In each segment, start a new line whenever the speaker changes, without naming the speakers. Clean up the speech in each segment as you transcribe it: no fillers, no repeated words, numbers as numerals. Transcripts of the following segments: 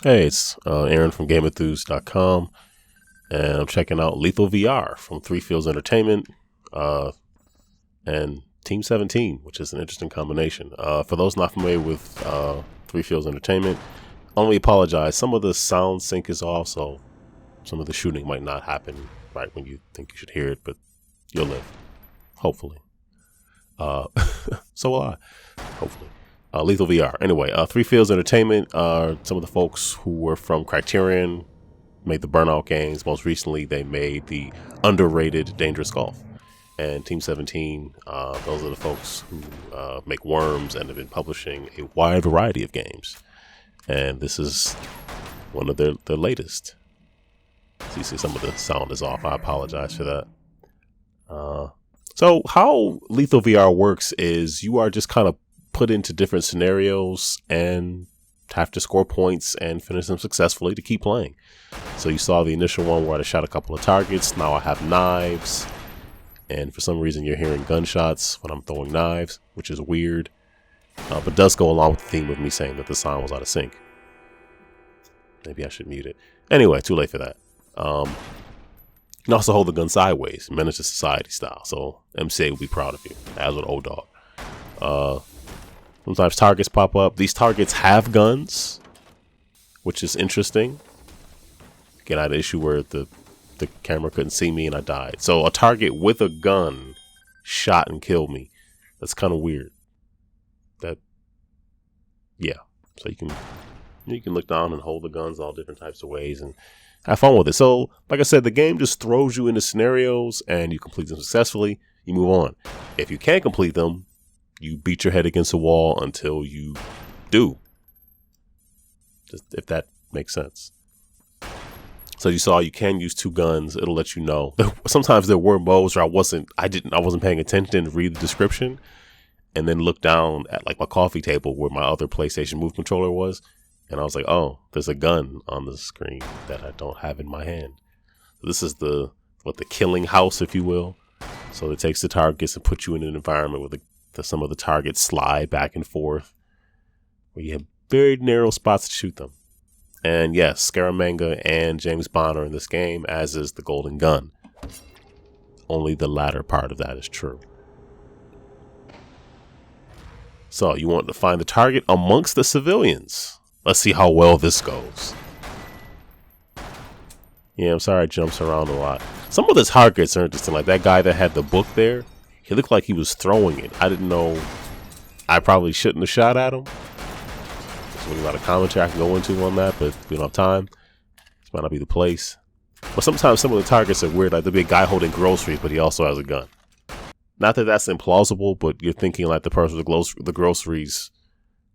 Hey, it's Aaron from GameEnthus.com, and I'm checking out Lethal VR from Three Fields Entertainment and Team 17, which is an interesting combination. For those not familiar with Three Fields Entertainment, only apologize. Some of the sound sync is off, so some of the shooting might not happen right when you think you should hear it, but you'll live, hopefully. So will I, hopefully. Lethal VR. Anyway, Three Fields Entertainment are some of the folks who were from Criterion, made the Burnout games. Most recently, they made the underrated Dangerous Golf. And Team 17, those are the folks who make Worms and have been publishing a wide variety of games. And this is one of their latest. So you see some of the sound is off. I apologize for that. So how Lethal VR works is you are just kind of put into different scenarios and have to score points and finish them successfully to keep playing. So you saw the initial one where I shot a couple of targets. Now I have knives, and for some reason you're hearing gunshots when I'm throwing knives, which is weird, but does go along with the theme of me saying that the sound was out of sync. Maybe I should mute it. Anyway, too late for that. You can also hold the gun sideways, Menace to Society style. So MCA will be proud of you, as would Old Dog. Sometimes targets pop up. These targets have guns, which is interesting. Again, I had an issue where the camera couldn't see me and I died. So a target with a gun shot and killed me. That's kind of weird. Yeah. So you can look down and hold the guns all different types of ways and have fun with it. So, like I said, the game just throws you into scenarios and you complete them successfully. You move on. If you can't complete them, you beat your head against a wall until you do. Just if that makes sense. So you saw you can use two guns. It'll let you know. Sometimes there were modes where I wasn't paying attention to read the description and then look down at like my coffee table where my other PlayStation Move controller was. And I was like, oh, there's a gun on the screen that I don't have in my hand. This is the killing house, if you will. So it takes the targets and puts you in an environment where some of the targets slide back and forth, where you have very narrow spots to shoot them. And yes, Scaramanga and James Bond are in this game, as is the Golden Gun. Only the latter part of that is true. So you want to find the target amongst the civilians. Let's see how well this goes. Yeah, I'm sorry it jumps around a lot. Some of the targets are interesting. Like that guy that had the book there, he looked like he was throwing it. I didn't know. I probably shouldn't have shot at him. There's really a lot of commentary I can go into on that, but we don't have time. This might not be the place. But sometimes some of the targets are weird. Like there'll be a guy holding groceries, but he also has a gun. Not that that's implausible, but you're thinking like the person with the groceries,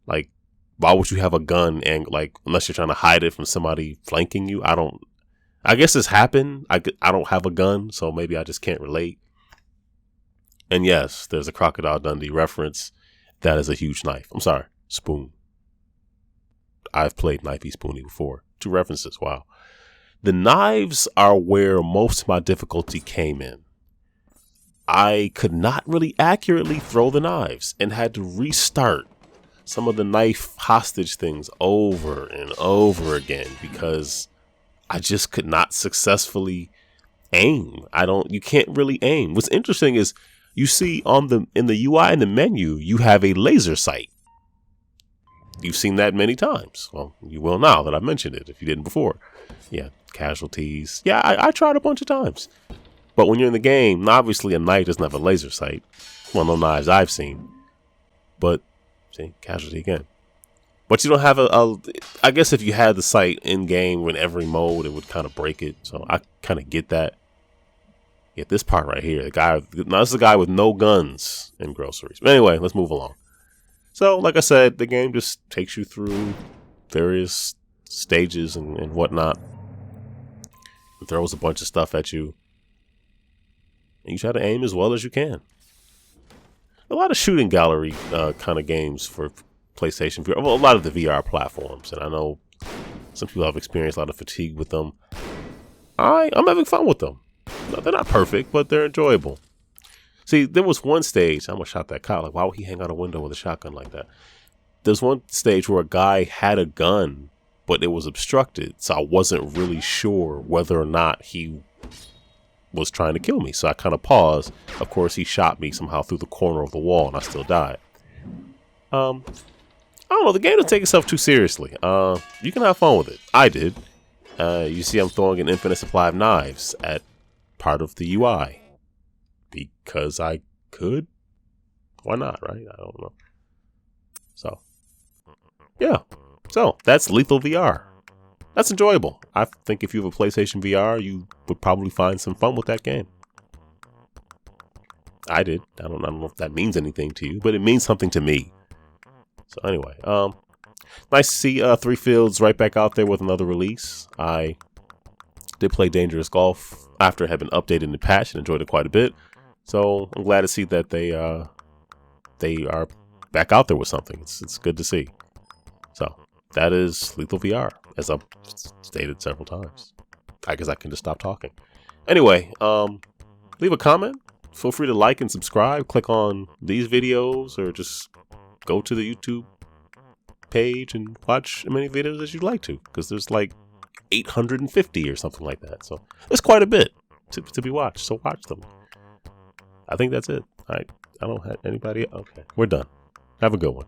like, why would you have a gun and like, unless you're trying to hide it from somebody flanking you? I guess it's happened. I don't have a gun, so maybe I just can't relate. And yes, there's a Crocodile Dundee reference. That is a huge knife. I'm sorry, spoon. I've played Knifey Spoony before. 2 references, wow. The knives are where most of my difficulty came in. I could not really accurately throw the knives and had to restart some of the knife hostage things over and over again because I just could not successfully aim. You can't really aim. What's interesting is you see in the UI in the menu, you have a laser sight. You've seen that many times. Well, you will now that I've mentioned it if you didn't before. Yeah, casualties. Yeah, I tried a bunch of times. But when you're in the game, obviously a knife doesn't have a laser sight. Well, no knives I've seen. But, see, casualty again. But you don't have I guess if you had the sight in game in every mode, it would kind of break it. So I kind of get that. Get this part right here. Now this is a guy with no guns and groceries. But anyway, let's move along. So, like I said, the game just takes you through various stages and whatnot. It throws a bunch of stuff at you. And you try to aim as well as you can. A lot of shooting gallery kind of games for PlayStation VR. Well, a lot of the VR platforms. And I know some people have experienced a lot of fatigue with them. I'm having fun with them. They're not perfect, but they're enjoyable. See, there was one stage, I almost shot that cop. Like, why would he hang out a window with a shotgun like that? There's one stage where a guy had a gun but it was obstructed. So I wasn't really sure whether or not he was trying to kill me. So I kind of paused. Of course, he shot me somehow through the corner of the wall and I still died. I don't know. The game doesn't take itself too seriously. You can have fun with it. I did. You see I'm throwing an infinite supply of knives at part of the UI. Because I could. Why not, right? I don't know. So, yeah. So, that's Lethal VR. That's enjoyable. I think if you have a PlayStation VR, you would probably find some fun with that game. I did. I don't know if that means anything to you, but it means something to me. So anyway, nice to see Three Fields right back out there with another release. I did play Dangerous Golf after it had been updated and patched and enjoyed it quite a bit. So I'm glad to see that they are back out there with something. It's good to see. So that is Lethal VR, as I've stated several times. I guess I can just stop talking. Anyway, leave a comment. Feel free to like and subscribe. Click on these videos or just go to the YouTube page and watch as many videos as you'd like to, because there's like 850 or something like that. So there's quite a bit to be watched. So watch them. I think that's it. I don't have anybody. Okay, we're done. Have a good one.